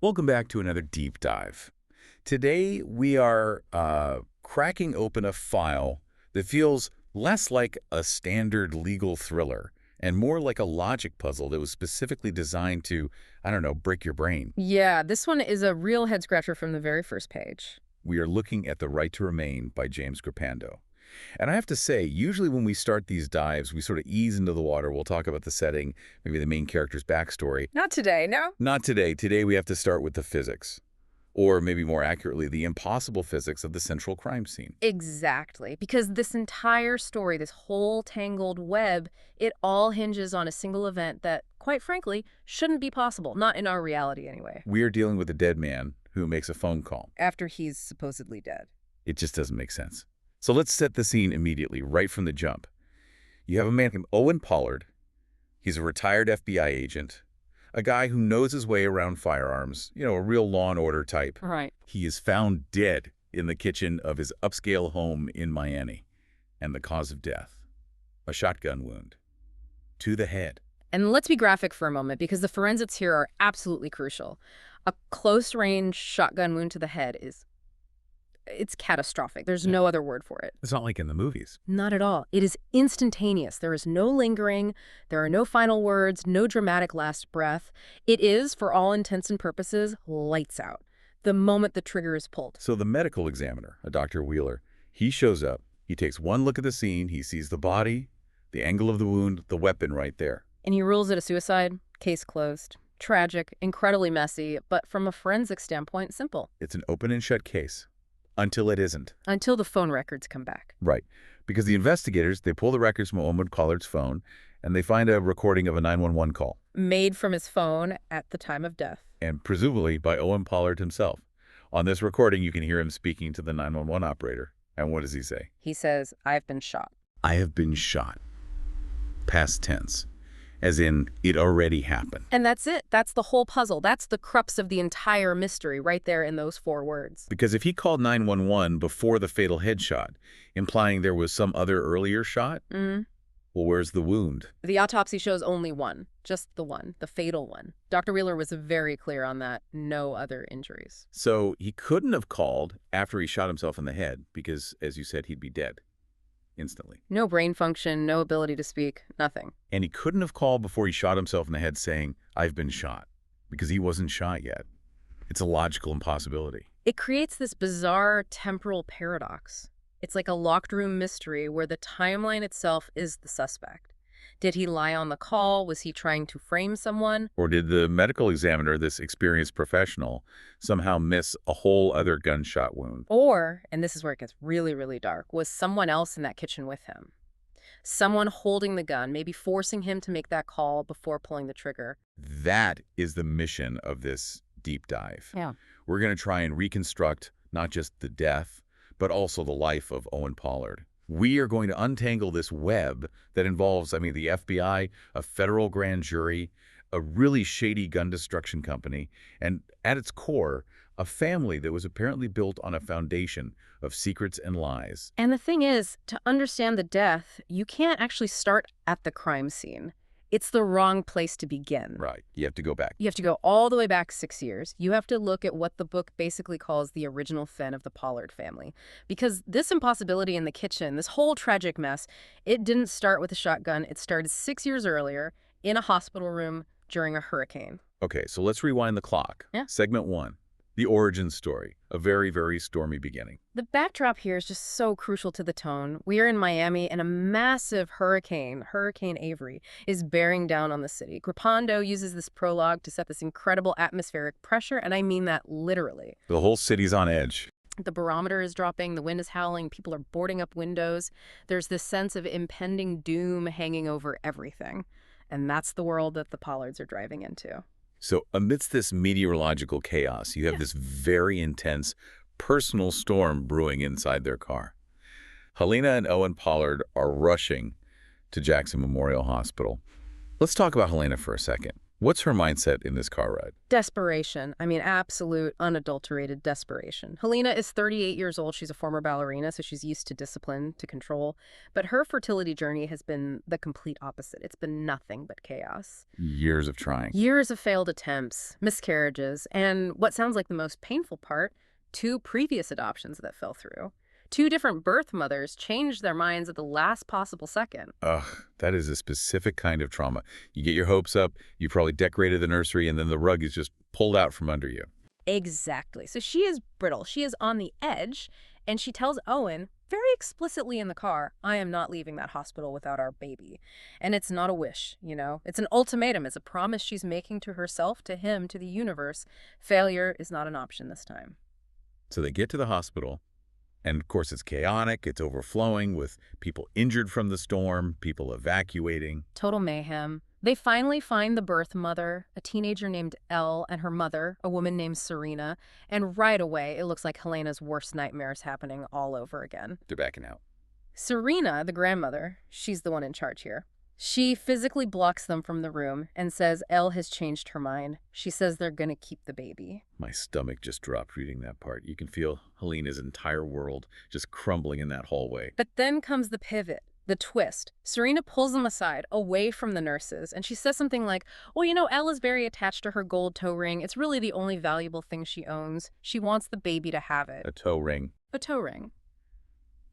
Welcome back to another deep dive. Today we are cracking open a file that feels less like a standard legal thriller and more like a logic puzzle that was specifically designed to, I don't know, break your brain. Yeah, this one is a real head-scratcher from the very first page. We are looking at The Right to Remain by James Grippando. And I have to say, usually when we start these dives, we sort of ease into the water. We'll talk about the setting, maybe the main character's backstory. Not today, no? Not today. Today we have to start with the physics. Or maybe more accurately, the impossible physics of the central crime scene. Exactly, because this entire story, this whole tangled web, it all hinges on a single event that, quite frankly, shouldn't be possible, not in our reality anyway. We are dealing with a dead man who makes a phone call. After he's supposedly dead. It just doesn't make sense. So let's set the scene immediately, right from the jump. You have a man named Owen Pollard. He's a retired FBI agent, a guy who knows his way around firearms, a real law and order type. Right. He is found dead in the kitchen of his upscale home in Miami. And the cause of death, a shotgun wound to the head. And let's be graphic for a moment, because the forensics here are absolutely crucial. A close-range shotgun wound to the head it's catastrophic. There's no other word for it. It's not like in the movies. Not at all. It is instantaneous. There is no lingering. There are no final words, no dramatic last breath. It is, for all intents and purposes, lights out the moment the trigger is pulled. So the medical examiner, a Dr. Wheeler, he shows up. He takes one look at the scene. He sees the body, the angle of the wound, the weapon right there. And he rules it a suicide. Case closed. Tragic, incredibly messy, but from a forensic standpoint, simple. It's an open and shut case. Until it isn't. Until the phone records come back. Right. Because the investigators, they pull the records from Owen Pollard's phone, and they find a recording of a 911 call. Made from his phone at the time of death. And presumably by Owen Pollard himself. On this recording, you can hear him speaking to the 911 operator. And what does he say? He says, "I've been shot." I have been shot. Past tense. As in, it already happened. And that's it. That's the whole puzzle. That's the crux of the entire mystery right there in those 4 words. Because if he called 911 before the fatal headshot, implying there was some other earlier shot, well, where's the wound? The autopsy shows only one. Just the one. The fatal one. Dr. Wheeler was very clear on that. No other injuries. So he couldn't have called after he shot himself in the head because, as you said, he'd be dead. Instantly. No brain function, no ability to speak, nothing. And he couldn't have called before he shot himself in the head saying, I've been shot, because he wasn't shot yet. It's a logical impossibility. It creates this bizarre temporal paradox. It's like a locked room mystery where the timeline itself is the suspect. Did he lie on the call? Was he trying to frame someone? Or did the medical examiner, this experienced professional, somehow miss a whole other gunshot wound? Or, and this is where it gets really, really dark, was someone else in that kitchen with him? Someone holding the gun, maybe forcing him to make that call before pulling the trigger. That is the mission of this deep dive. Yeah. We're going to try and reconstruct not just the death, but also the life of Owen Pollard. We are going to untangle this web that involves, the FBI, a federal grand jury, a really shady gun destruction company, and at its core, a family that was apparently built on a foundation of secrets and lies. And the thing is, to understand the death, you can't actually start at the crime scene. It's the wrong place to begin. Right. You have to go back. You have to go all the way back 6 years. You have to look at what the book basically calls the original fin of the Pollard family. Because this impossibility in the kitchen, this whole tragic mess, it didn't start with a shotgun. It started 6 years earlier in a hospital room during a hurricane. Okay, so let's rewind the clock. Yeah. Segment 1. The origin story, a very, very stormy beginning. The backdrop here is just so crucial to the tone. We are in Miami, and a massive hurricane, Hurricane Avery, is bearing down on the city. Grippando uses this prologue to set this incredible atmospheric pressure, and I mean that literally. The whole city's on edge. The barometer is dropping, the wind is howling, people are boarding up windows. There's this sense of impending doom hanging over everything. And that's the world that the Pollards are driving into. So amidst this meteorological chaos, you have this very intense personal storm brewing inside their car. Helena and Owen Pollard are rushing to Jackson Memorial Hospital. Let's talk about Helena for a second. What's her mindset in this car ride? Desperation. I mean, absolute, unadulterated desperation. Helena is 38 years old. She's a former ballerina, so she's used to discipline, to control. But her fertility journey has been the complete opposite. It's been nothing but chaos. Years of trying. Years of failed attempts, miscarriages, and what sounds like the most painful part, 2 previous adoptions that fell through. 2 different birth mothers changed their minds at the last possible second. Ugh, that is a specific kind of trauma. You get your hopes up, you probably decorated the nursery, and then the rug is just pulled out from under you. Exactly. So she is brittle. She is on the edge, and she tells Owen very explicitly in the car, I am not leaving that hospital without our baby. And it's not a wish, you know? It's an ultimatum. It's a promise she's making to herself, to him, to the universe. Failure is not an option this time. So they get to the hospital, and of course it's chaotic, it's overflowing with people injured from the storm, people evacuating. Total mayhem. They finally find the birth mother, a teenager named Elle, and her mother, a woman named Serena, and right away it looks like Helena's worst nightmares happening all over again. They're backing out. Serena, the grandmother, she's the one in charge here. She physically blocks them from the room and says Elle has changed her mind. She says they're gonna keep the baby. My stomach just dropped reading that part. You can feel Helena's entire world just crumbling in that hallway. But then comes the pivot. The twist. Serena pulls them aside, away from the nurses, and she says something like, well, you know, Elle is very attached to her gold toe ring. It's really the only valuable thing she owns. She wants the baby to have it. A toe ring. A toe ring.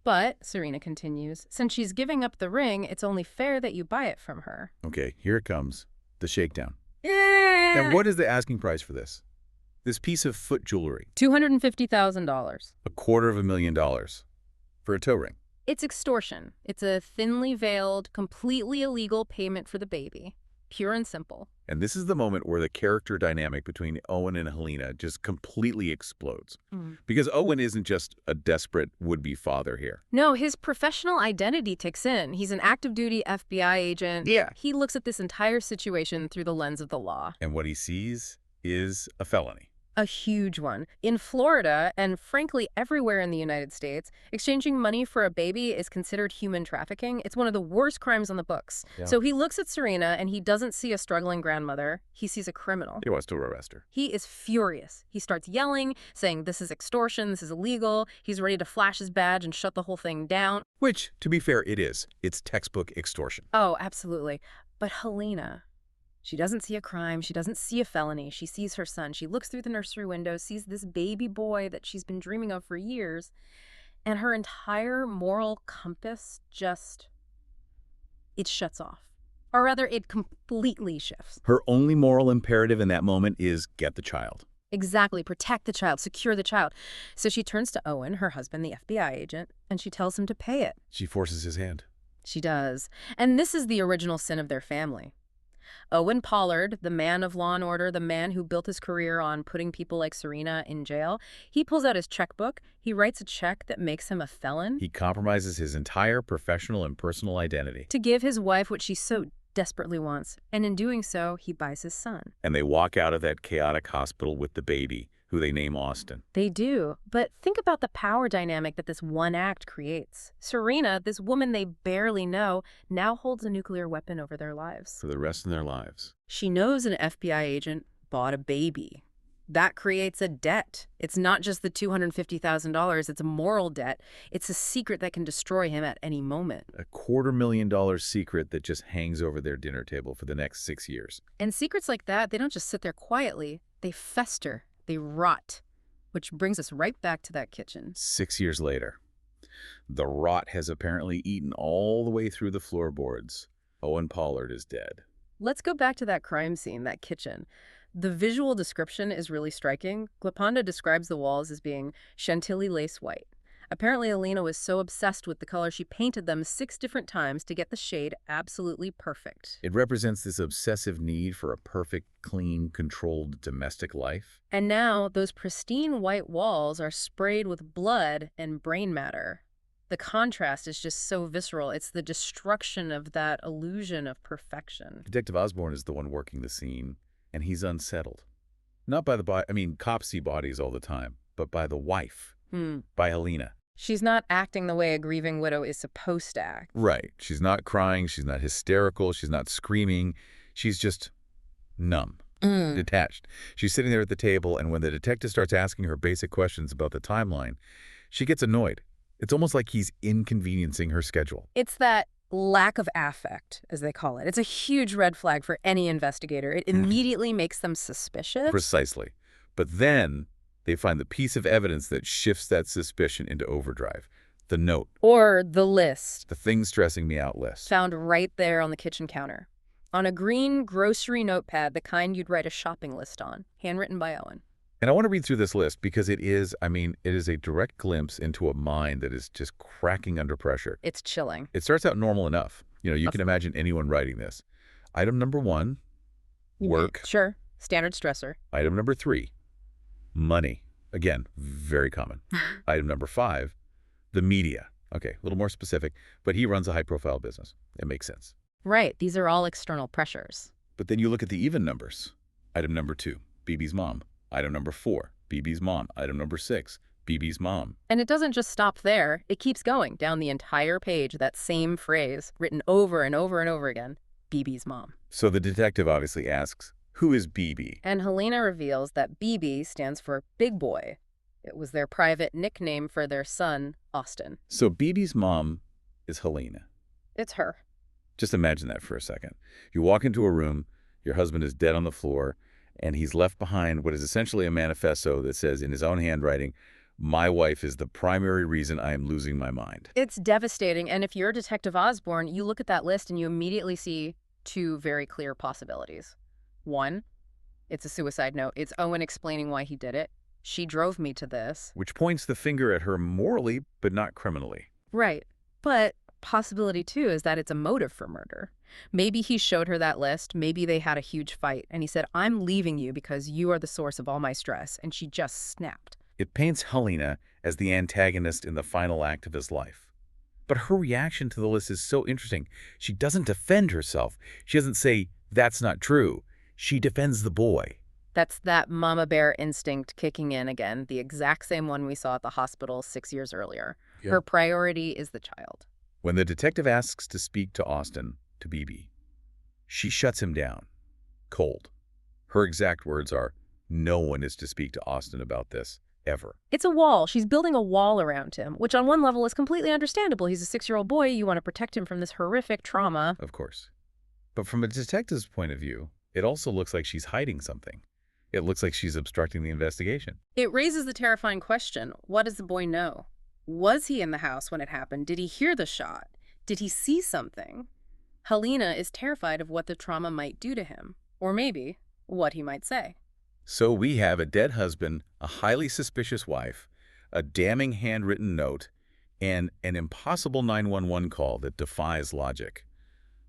But, Serena continues, since she's giving up the ring, it's only fair that you buy it from her. Okay, here it comes. The shakedown. And what is the asking price for this? This piece of foot jewelry. $250,000. $250,000 for a toe ring. It's extortion. It's a thinly veiled, completely illegal payment for the baby. Pure and simple. And this is the moment where the character dynamic between Owen and Helena just completely explodes. Because Owen isn't just a desperate would-be father here. No, his professional identity ticks in. He's an active-duty FBI agent. Yeah. He looks at this entire situation through the lens of the law. And what he sees is a felony. A huge one. In Florida, and frankly everywhere in the United States, exchanging money for a baby is considered human trafficking. It's one of the worst crimes on the books. Yeah. So he looks at Serena and he doesn't see a struggling grandmother. He sees a criminal. He wants to arrest her. He is furious. He starts yelling, saying this is extortion, this is illegal. He's ready to flash his badge and shut the whole thing down. Which, to be fair, it is. It's textbook extortion. Oh, absolutely. But Helena, she doesn't see a crime. She doesn't see a felony. She sees her son. She looks through the nursery window, sees this baby boy that she's been dreaming of for years, and her entire moral compass just, it shuts off. Or rather, it completely shifts. Her only moral imperative in that moment is get the child. Exactly. Protect the child. Secure the child. So she turns to Owen, her husband, the FBI agent, and she tells him to pay it. She forces his hand. She does. And this is the original sin of their family. Owen Pollard, the man of law and order, the man who built his career on putting people like Serena in jail, he pulls out his checkbook. He writes a check that makes him a felon. He compromises his entire professional and personal identity. To give his wife what she so desperately wants. And in doing so, he buys his son. And they walk out of that chaotic hospital with the baby, who they name Austin. They do. But think about the power dynamic that this one act creates. Serena, this woman they barely know, now holds a nuclear weapon over their lives. For the rest of their lives. She knows an FBI agent bought a baby. That creates a debt. It's not just the $250,000. It's a moral debt. It's a secret that can destroy him at any moment. A $250,000 secret that just hangs over their dinner table for the next 6 years. And secrets like that, they don't just sit there quietly. They fester. They rot. Which brings us right back to that kitchen. 6 years later, the rot has apparently eaten all the way through the floorboards. Owen Pollard is dead. Let's go back to that crime scene, that kitchen. The visual description is really striking. Grippando describes the walls as being Chantilly lace white. Apparently, Helena was so obsessed with the color she painted them 6 different times to get the shade absolutely perfect. It represents this obsessive need for a perfect, clean, controlled domestic life. And now, those pristine white walls are sprayed with blood and brain matter. The contrast is just so visceral. It's the destruction of that illusion of perfection. Detective Osborne is the one working the scene, and he's unsettled. Not by the body, cops see bodies all the time, but by the wife, by Helena. She's not acting the way a grieving widow is supposed to act. Right. She's not crying. She's not hysterical. She's not screaming. She's just numb, Mm. detached. She's sitting there at the table, and when the detective starts asking her basic questions about the timeline, she gets annoyed. It's almost like he's inconveniencing her schedule. It's that lack of affect, as they call it. It's a huge red flag for any investigator. It immediately makes them suspicious. Precisely. But then they find the piece of evidence that shifts that suspicion into overdrive. The note. Or the list. The thing stressing me out list. Found right there on the kitchen counter. On a green grocery notepad, the kind you'd write a shopping list on. Handwritten by Owen. And I want to read through this list because it is a direct glimpse into a mind that is just cracking under pressure. It's chilling. It starts out normal enough. You can imagine anyone writing this. Item number 1, work. Sure. Standard stressor. Item number 3, money. Again, very common. Item number 5, the media. Okay, a little more specific, but he runs a high-profile business. It makes sense. Right. These are all external pressures. But then you look at the even numbers. Item number 2, BB's mom. Item number 4, BB's mom. Item number 6, BB's mom. And it doesn't just stop there. It keeps going down the entire page, that same phrase, written over and over and over again. BB's mom. So the detective obviously asks, who is BB? And Helena reveals that BB stands for Big Boy. It was their private nickname for their son, Austin. So BB's mom is Helena. It's her. Just imagine that for a second. You walk into a room, your husband is dead on the floor, and he's left behind what is essentially a manifesto that says in his own handwriting, my wife is the primary reason I am losing my mind. It's devastating, and if you're Detective Osborne, you look at that list and you immediately see two very clear possibilities. One, it's a suicide note. It's Owen explaining why he did it. She drove me to this. Which points the finger at her morally, but not criminally. Right. But possibility two is that it's a motive for murder. Maybe he showed her that list. Maybe they had a huge fight, and he said, I'm leaving you because you are the source of all my stress, and she just snapped. It paints Helena as the antagonist in the final act of his life. But her reaction to the list is so interesting. She doesn't defend herself. She doesn't say, that's not true. She defends the boy. That's that mama bear instinct kicking in again, the exact same one we saw at the hospital 6 years earlier. Yeah. Her priority is the child. When the detective asks to speak to Austin, to BB, she shuts him down, cold. Her exact words are, no one is to speak to Austin about this, ever. It's a wall. She's building a wall around him, which on one level is completely understandable. He's a 6-year-old boy. You want to protect him from this horrific trauma. Of course. But from a detective's point of view, it also looks like she's hiding something. It looks like she's obstructing the investigation. It raises the terrifying question, what does the boy know? Was he in the house when it happened? Did he hear the shot? Did he see something? Helena is terrified of what the trauma might do to him, or maybe what he might say. So we have a dead husband, a highly suspicious wife, a damning handwritten note, and an impossible 911 call that defies logic.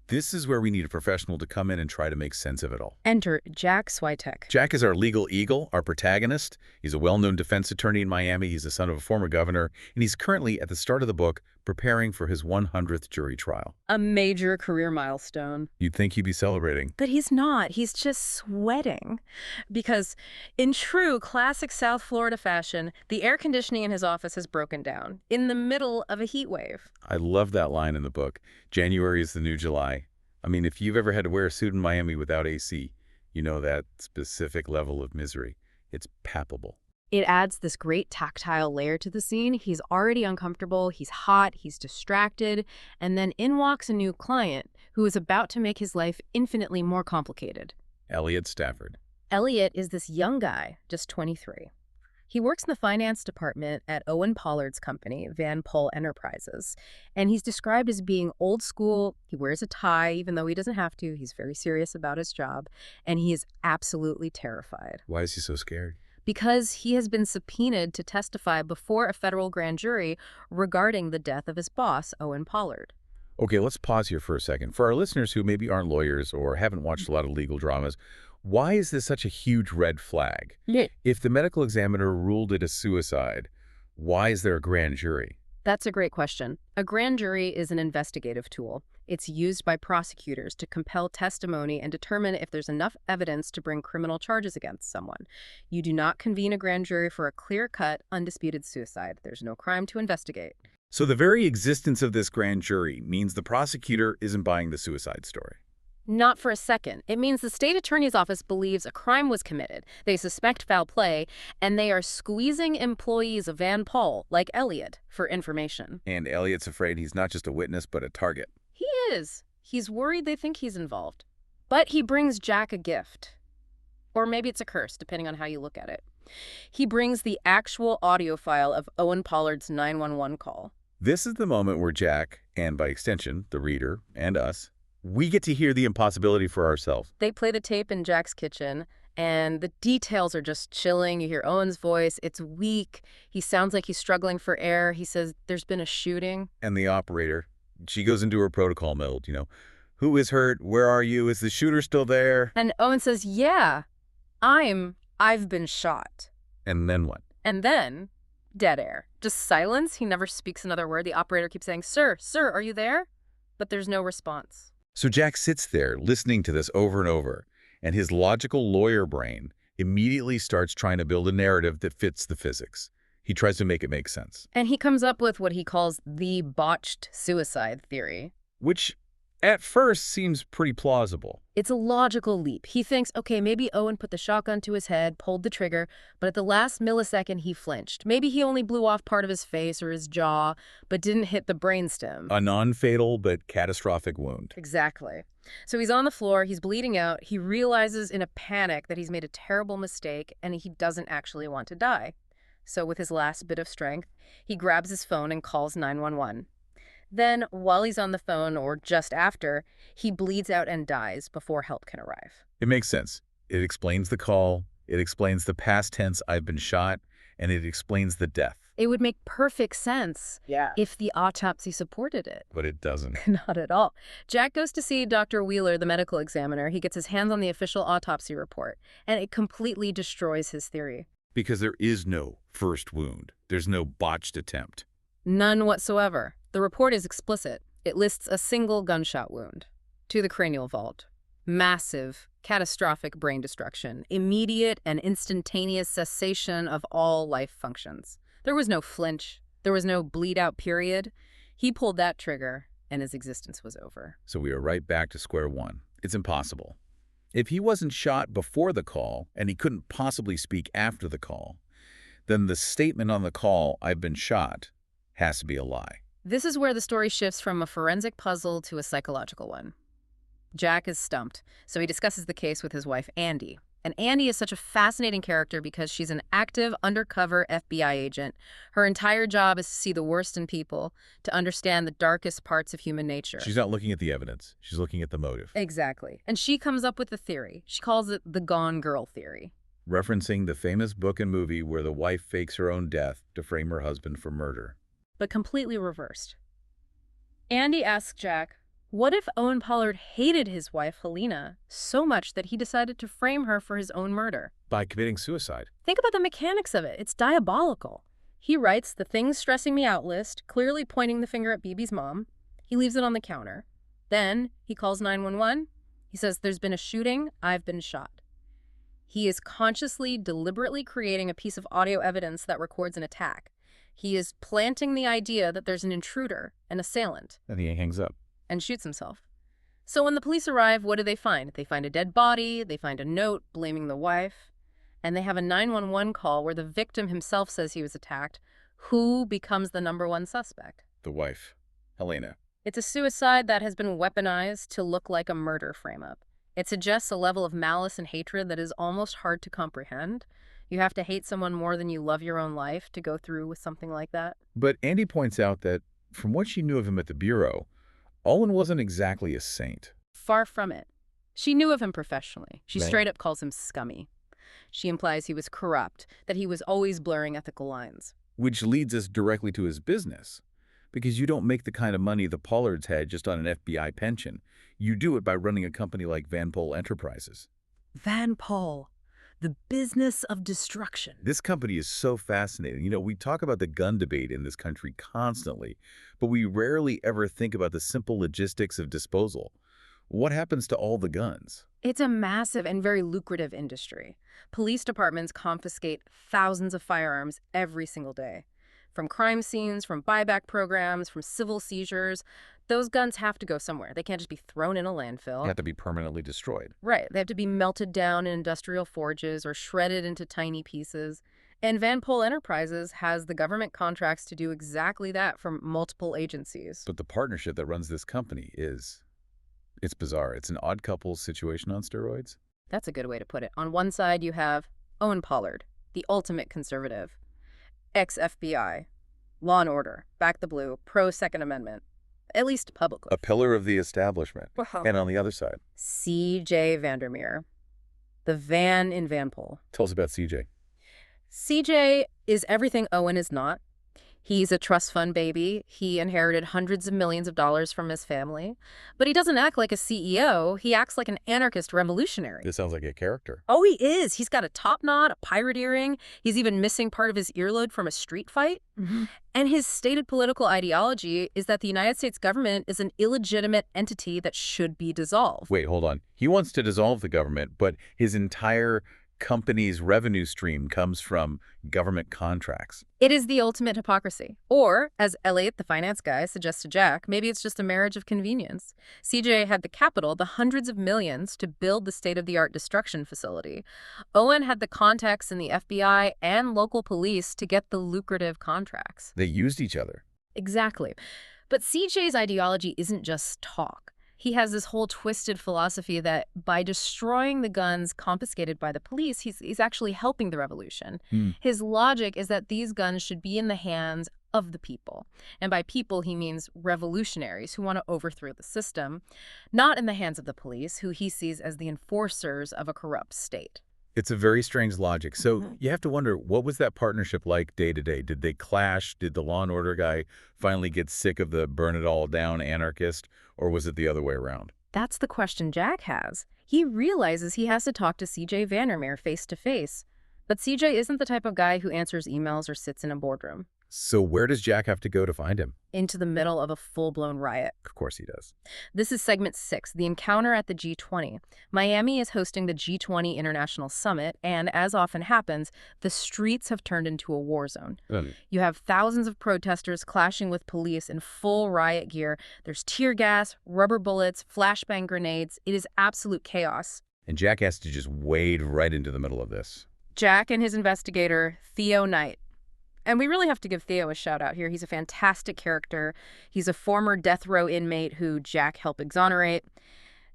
This is where we need a professional to come in and try to make sense of it all. Enter Jack Swyteck. Jack is our legal eagle, our protagonist. He's a well-known defense attorney in Miami. He's the son of a former governor, and he's currently, at the start of the book, preparing for his 100th jury trial. A major career milestone. You'd think he'd be celebrating. But he's not. He's just sweating. Because in true classic South Florida fashion, the air conditioning in his office has broken down in the middle of a heat wave. I love that line in the book. January is the new July. I mean, if you've ever had to wear a suit in Miami without AC, you know that specific level of misery. It's palpable. It adds this great tactile layer to the scene. He's already uncomfortable, he's hot, he's distracted, and then in walks a new client who is about to make his life infinitely more complicated. Elliot Stafford. Elliot is this young guy, just 23. He works in the finance department at Owen Pollard's company, Van Poll Enterprises, and he's described as being old school. He wears a tie, even though he doesn't have to. He's very serious about his job, and he is absolutely terrified. Why is he so scared? Because he has been subpoenaed to testify before a federal grand jury regarding the death of his boss, Owen Pollard. Okay, let's pause here for a second. For our listeners who maybe aren't lawyers or haven't watched a lot of legal dramas, why is this such a huge red flag? Yeah. If the medical examiner ruled it a suicide, why is there a grand jury? That's a great question. A grand jury is an investigative tool. It's used by prosecutors to compel testimony and determine if there's enough evidence to bring criminal charges against someone. You do not convene a grand jury for a clear-cut, undisputed suicide. There's no crime to investigate. So the very existence of this grand jury means the prosecutor isn't buying the suicide story. Not for a second. It means the state attorney's office believes a crime was committed. They suspect foul play, and they are squeezing employees of Van Paul, like Elliot, for information. And Elliot's afraid he's not just a witness, but a target. He is. He's worried they think he's involved. But he brings Jack a gift. Or maybe it's a curse, depending on how you look at it. He brings the actual audio file of Owen Pollard's 911 call. This is the moment where Jack, and by extension, the reader, and us, we get to hear the impossibility for ourselves. They play the tape in Jack's kitchen, and the details are just chilling. You hear Owen's voice. It's weak. He sounds like he's struggling for air. He says, "There's been a shooting." And the operator, she goes into her protocol mode, Who is hurt? Where are you? Is the shooter still there? And Owen says, "Yeah, I've been shot." And then what? And then, dead air. Just silence. He never speaks another word. The operator keeps saying, "Sir, are you there?" But there's no response. So Jack sits there listening to this over and over, and his logical lawyer brain immediately starts trying to build a narrative that fits the physics. He tries to make it make sense. And he comes up with what he calls the botched suicide theory. Which, at first, seems pretty plausible. It's a logical leap. He thinks, okay, maybe Owen put the shotgun to his head, pulled the trigger, but at the last millisecond he flinched. Maybe he only blew off part of his face or his jaw, but didn't hit the brainstem. A non-fatal but catastrophic wound. Exactly. So he's on the floor, he's bleeding out, he realizes in a panic that he's made a terrible mistake and he doesn't actually want to die. So with his last bit of strength, he grabs his phone and calls 911. Then, while he's on the phone, or just after, he bleeds out and dies before help can arrive. It makes sense. It explains the call, it explains the past tense "I've been shot," and it explains the death. It would make perfect sense if the autopsy supported it. But it doesn't. Not at all. Jack goes to see Dr. Wheeler, the medical examiner. He gets his hands on the official autopsy report, and it completely destroys his theory. Because there is no first wound. There's no botched attempt. None whatsoever. The report is explicit. It lists a single gunshot wound to the cranial vault. Massive, catastrophic brain destruction. Immediate and instantaneous cessation of all life functions. There was no flinch. There was no bleed-out period. He pulled that trigger, and his existence was over. So we are right back to square one. It's impossible. If he wasn't shot before the call, and he couldn't possibly speak after the call, then the statement on the call, "I've been shot," has to be a lie. This is where the story shifts from a forensic puzzle to a psychological one. Jack is stumped, so he discusses the case with his wife, Andy. And Andy is such a fascinating character because she's an active, undercover FBI agent. Her entire job is to see the worst in people, to understand the darkest parts of human nature. She's not looking at the evidence. She's looking at the motive. Exactly. And she comes up with the theory. She calls it the Gone Girl theory. Referencing the famous book and movie where the wife fakes her own death to frame her husband for murder. But completely reversed. Andy asks Jack, what if Owen Pollard hated his wife, Helena, so much that he decided to frame her for his own murder? By committing suicide. Think about the mechanics of it. It's diabolical. He writes the things stressing me out list, clearly pointing the finger at BB's mom. He leaves it on the counter. Then he calls 911. He says, "There's been a shooting. I've been shot." He is consciously, deliberately creating a piece of audio evidence that records an attack. He is planting the idea that there's an intruder, an assailant. And he hangs up. And shoots himself. So when the police arrive, what do they find? They find a dead body, they find a note blaming the wife, and they have a 911 call where the victim himself says he was attacked. Who becomes the #1 suspect? The wife, Helena. It's a suicide that has been weaponized to look like a murder frame-up. It suggests a level of malice and hatred that is almost hard to comprehend. You have to hate someone more than you love your own life to go through with something like that. But Andy points out that, from what she knew of him at the Bureau, Owen wasn't exactly a saint. Far from it. She knew of him professionally. She Right. straight up calls him scummy. She implies he was corrupt, that he was always blurring ethical lines. Which leads us directly to his business. Because you don't make the kind of money the Pollards had just on an FBI pension. You do it by running a company like Van Pol Enterprises. Van Pol, the business of destruction. This company is so fascinating. We talk about the gun debate in this country constantly, but we rarely ever think about the simple logistics of disposal. What happens to all the guns? It's a massive and very lucrative industry. Police departments confiscate thousands of firearms every single day. From crime scenes, from buyback programs, from civil seizures, Those guns have to go somewhere. They can't just be thrown in a They landfill. have to be permanently destroyed. Right. They have to be melted down in industrial forges or shredded into tiny pieces. And Van Pol Enterprises has the government contracts to do exactly that from multiple agencies. But the partnership that runs this company it's bizarre. It's an odd couple situation on steroids. That's a good way to put it. On one side, you have Owen Pollard, the ultimate conservative, ex-FBI, law and order, back the blue, pro-Second Amendment, at least publicly. A pillar of the establishment. Wow. And on the other side, C.J. Vandermeer, the Van in Van Pol. tell us about CJ. CJ is everything Owen is not. He's a trust fund baby. He inherited hundreds of millions of dollars from his family. But he doesn't act like a CEO. He acts like an anarchist revolutionary. This sounds like a character. Oh, he is. He's got a top knot, a pirate earring. He's even missing part of his earlobe from a street fight. And his stated political ideology is that the United States government is an illegitimate entity that should be dissolved. Wait, hold on. He wants to dissolve the government, but his entire company's revenue stream comes from government contracts. It is the ultimate hypocrisy. Or, as Elliot, the finance guy, suggests to Jack, maybe it's just a marriage of convenience. CJ had the capital, the hundreds of millions, to build the state-of-the-art destruction facility. Owen had the contacts in the FBI and local police to get the lucrative contracts. They used each other. Exactly. But CJ's ideology isn't just talk. He has this whole twisted philosophy that by destroying the guns confiscated by the police, he's actually helping the revolution. His logic is that these guns should be in the hands of the people. And by people, he means revolutionaries who want to overthrow the system, not in the hands of the police, who he sees as the enforcers of a corrupt state. It's a very strange logic. So you have to wonder, what was that partnership like day to day? Did they clash? Did the law and order guy finally get sick of the burn it all down anarchist? Or was it the other way around? That's the question Jack has. He realizes he has to talk to C.J. Vandermeer face to face. But C.J. isn't the type of guy who answers emails or sits in a boardroom. So where does Jack have to go to find him? Into the middle of a full-blown riot. Of course he does. This is segment 6, the encounter at the G20. Miami is hosting the G20 International Summit, and as often happens, the streets have turned into a war zone. You have thousands of protesters clashing with police in full riot gear. There's tear gas, rubber bullets, flashbang grenades. It is absolute chaos. And Jack has to just wade right into the middle of this. Jack and his investigator, Theo Knight. And we really have to give Theo a shout out here. He's a fantastic character. He's a former death row inmate who Jack helped exonerate.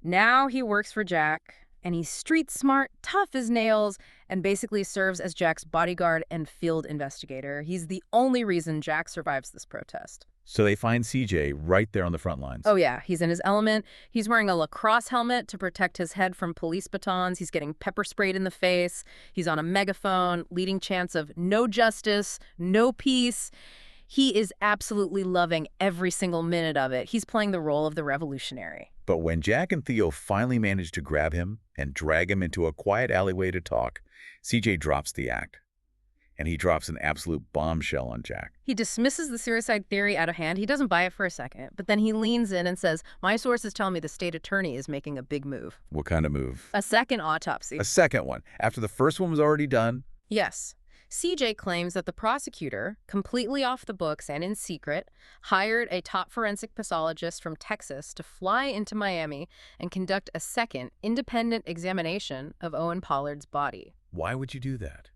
Now he works for Jack, and he's street smart, tough as nails, and basically serves as Jack's bodyguard and field investigator. He's the only reason Jack survives this protest. So they find CJ right there on the front lines. Oh yeah, he's in his element. He's wearing a lacrosse helmet to protect his head from police batons. He's getting pepper sprayed in the face. He's on a megaphone, leading chants of no justice, no peace. He is absolutely loving every single minute of it. He's playing the role of the revolutionary. But when Jack and Theo finally manage to grab him and drag him into a quiet alleyway to talk, CJ drops the act. And he drops an absolute bombshell on Jack. He dismisses the suicide theory out of hand. He doesn't buy it for a second, but then he leans in and says, my sources tell me the state attorney is making a big move. What kind of move? A second autopsy. A second one. After the first one was already done? Yes. CJ claims that the prosecutor, completely off the books and in secret, hired a top forensic pathologist from Texas to fly into Miami and conduct a second independent examination of Owen Pollard's body. Why would you do that?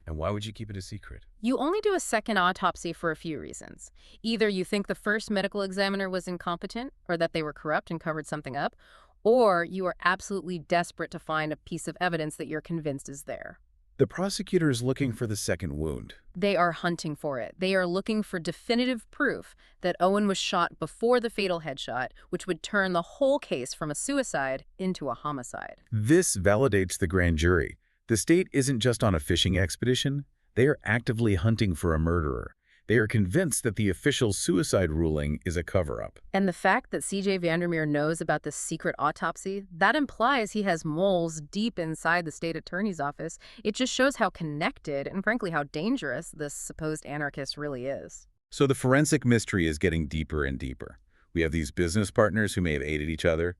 And why would you keep it a secret? You only do a second autopsy for a few reasons. Either you think the first medical examiner was incompetent or that they were corrupt and covered something up, or you are absolutely desperate to find a piece of evidence that you're convinced is there. The prosecutor is looking for the second wound. They are hunting for it. They are looking for definitive proof that Owen was shot before the fatal headshot, which would turn the whole case from a suicide into a homicide. This validates the grand jury. The state isn't just on a fishing expedition. They are actively hunting for a murderer. They are convinced that the official suicide ruling is a cover-up. And the fact that C.J. Vandermeer knows about this secret autopsy, that implies he has moles deep inside the state attorney's office. It just shows how connected and, frankly, how dangerous this supposed anarchist really is. So the forensic mystery is getting deeper and deeper. We have these business partners who may have aided each other.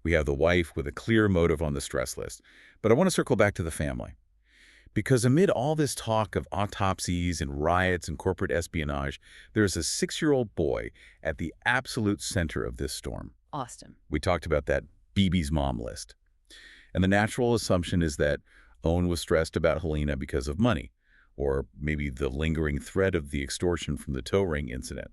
We have the wife with a clear motive on the stress list. But I want to circle back to the family. Because amid all this talk of autopsies and riots and corporate espionage, there's a 6-year-old boy at the absolute center of this storm. Austin. We talked about that BB's mom list. And the natural assumption is that Owen was stressed about Helena because of money, or maybe the lingering threat of the extortion from the toe ring incident.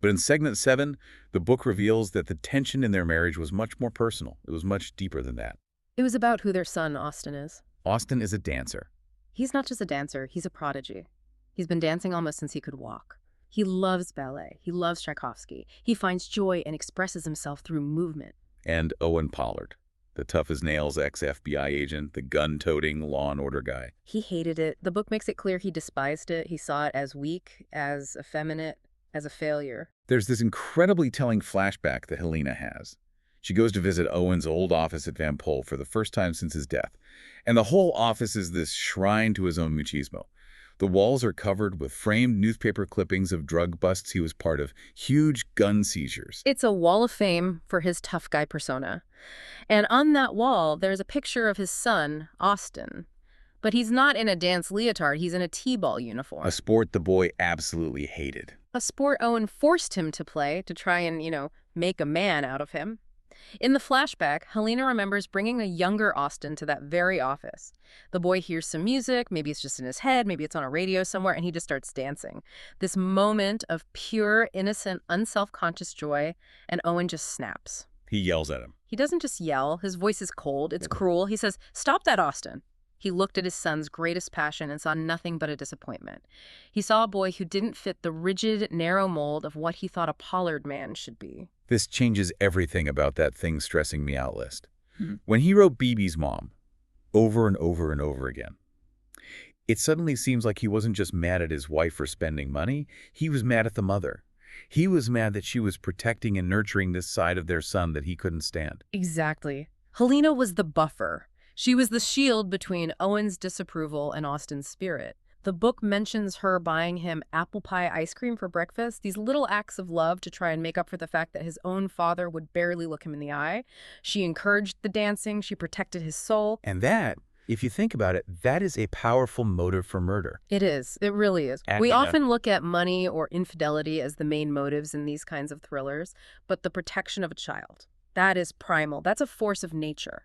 But in segment 7, the book reveals that the tension in their marriage was much more personal. It was much deeper than that. It was about who their son, Austin, is. Austin is a dancer. He's not just a dancer, he's a prodigy. He's been dancing almost since he could walk. He loves ballet. He loves Tchaikovsky. He finds joy and expresses himself through movement. And Owen Pollard, the tough-as-nails ex-FBI agent, the gun-toting Law & Order guy. He hated it. The book makes it clear he despised it. He saw it as weak, as effeminate, as a failure. There's this incredibly telling flashback that Helena has. She goes to visit Owen's old office at Van Pol for the first time since his death. And the whole office is this shrine to his own machismo. The walls are covered with framed newspaper clippings of drug busts he was part of, huge gun seizures. It's a wall of fame for his tough guy persona. And on that wall, there's a picture of his son, Austin. But he's not in a dance leotard, he's in a t-ball uniform. A sport the boy absolutely hated. A sport Owen forced him to play to try and, make a man out of him. In the flashback, Helena remembers bringing a younger Austin to that very office. The boy hears some music, maybe it's just in his head, maybe it's on a radio somewhere, and he just starts dancing. This moment of pure, innocent, unself-conscious joy, and Owen just snaps. He yells at him. He doesn't just yell. His voice is cold. It's cruel. He says, "Stop that, Austin." He looked at his son's greatest passion and saw nothing but a disappointment. He saw a boy who didn't fit the rigid, narrow mold of what he thought a Pollard man should be. This changes everything about that things stressing me out list. When he wrote BB's mom, over and over and over again, it suddenly seems like he wasn't just mad at his wife for spending money, he was mad at the mother. He was mad that she was protecting and nurturing this side of their son that he couldn't stand. Exactly. Helena was the buffer. She was the shield between Owen's disapproval and Austin's spirit. The book mentions her buying him apple pie ice cream for breakfast, these little acts of love to try and make up for the fact that his own father would barely look him in the eye. She encouraged the dancing, she protected his soul. And that, if you think about it, that is a powerful motive for murder. It is. It really is. We often look at money or infidelity as the main motives in these kinds of thrillers, but the protection of a child, that is primal. That's a force of nature.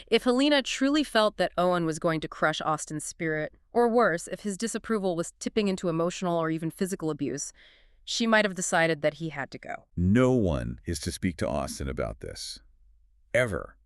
If Helena truly felt that Owen was going to crush Austin's spirit, or worse, if his disapproval was tipping into emotional or even physical abuse, she might have decided that he had to go. No one is to speak to Austin about this. Ever.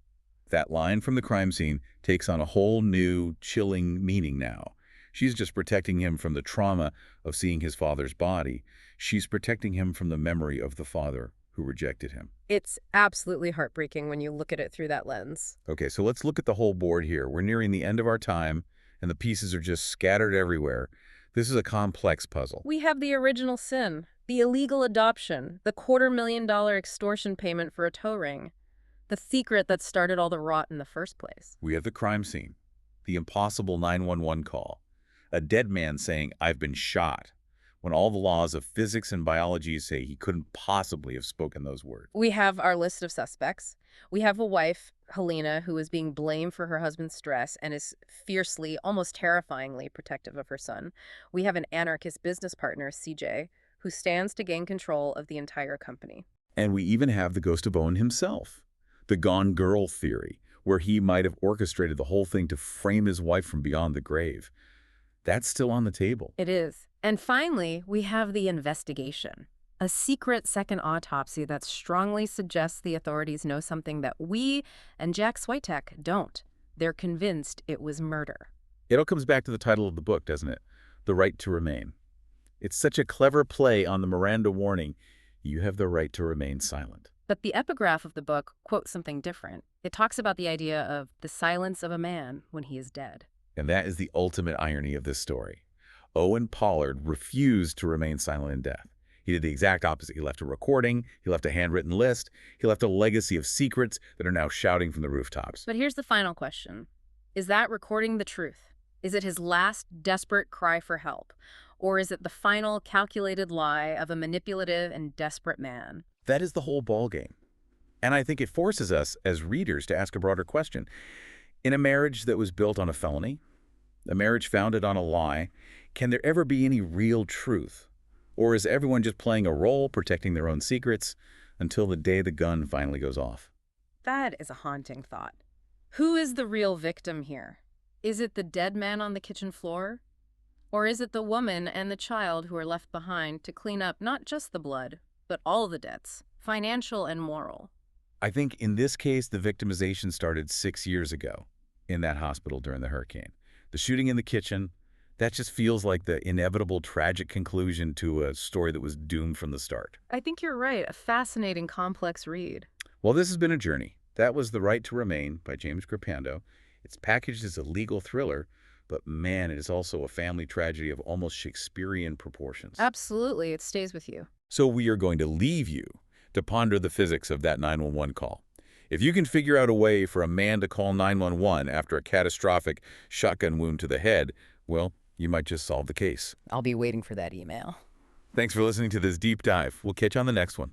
That line from the crime scene takes on a whole new, chilling meaning now. She's just protecting him from the trauma of seeing his father's body. She's protecting him from the memory of the father who rejected him. It's absolutely heartbreaking when you look at it through that lens. Okay, so let's look at the whole board here. We're nearing the end of our time, and the pieces are just scattered everywhere. This is a complex puzzle. We have the original sin, the illegal adoption, the $250,000 extortion payment for a toe ring, the secret that started all the rot in the first place. We have the crime scene, the impossible 911 call, a dead man saying, "I've been shot," when all the laws of physics and biology say he couldn't possibly have spoken those words. We have our list of suspects. We have a wife, Helena, who is being blamed for her husband's stress and is fiercely, almost terrifyingly protective of her son. We have an anarchist business partner, CJ, who stands to gain control of the entire company. And we even have the ghost of Owen himself, the gone girl theory, where he might have orchestrated the whole thing to frame his wife from beyond the grave. That's still on the table. It is. And finally, we have the investigation, a secret second autopsy that strongly suggests the authorities know something that we and Jack Swyteck don't. They're convinced it was murder. It all comes back to the title of the book, doesn't it? The Right to Remain. It's such a clever play on the Miranda warning, you have the right to remain silent. But the epigraph of the book quotes something different. It talks about the idea of the silence of a man when he is dead. And that is the ultimate irony of this story. Owen Pollard refused to remain silent in death. He did the exact opposite. He left a recording, he left a handwritten list, he left a legacy of secrets that are now shouting from the rooftops. But here's the final question. Is that recording the truth? Is it his last desperate cry for help? Or is it the final calculated lie of a manipulative and desperate man? That is the whole ballgame. And I think it forces us as readers to ask a broader question. In a marriage that was built on a felony, A marriage founded on a lie. Can there ever be any real truth? Or is everyone just playing a role, protecting their own secrets, until the day the gun finally goes off? That is a haunting thought. Who is the real victim here? Is it the dead man on the kitchen floor? Or is it the woman and the child who are left behind to clean up not just the blood, but all the debts, financial and moral? I think in this case, the victimization started 6 years ago in that hospital during the hurricane. The shooting in the kitchen, that just feels like the inevitable tragic conclusion to a story that was doomed from the start. I think you're right. A fascinating, complex read. Well, this has been a journey. That was The Right to Remain by James Grippando. It's packaged as a legal thriller, but man, it is also a family tragedy of almost Shakespearean proportions. Absolutely. It stays with you. So we are going to leave you to ponder the physics of that 911 call. If you can figure out a way for a man to call 911 after a catastrophic shotgun wound to the head, well, you might just solve the case. I'll be waiting for that email. Thanks for listening to this deep dive. We'll catch you on the next one.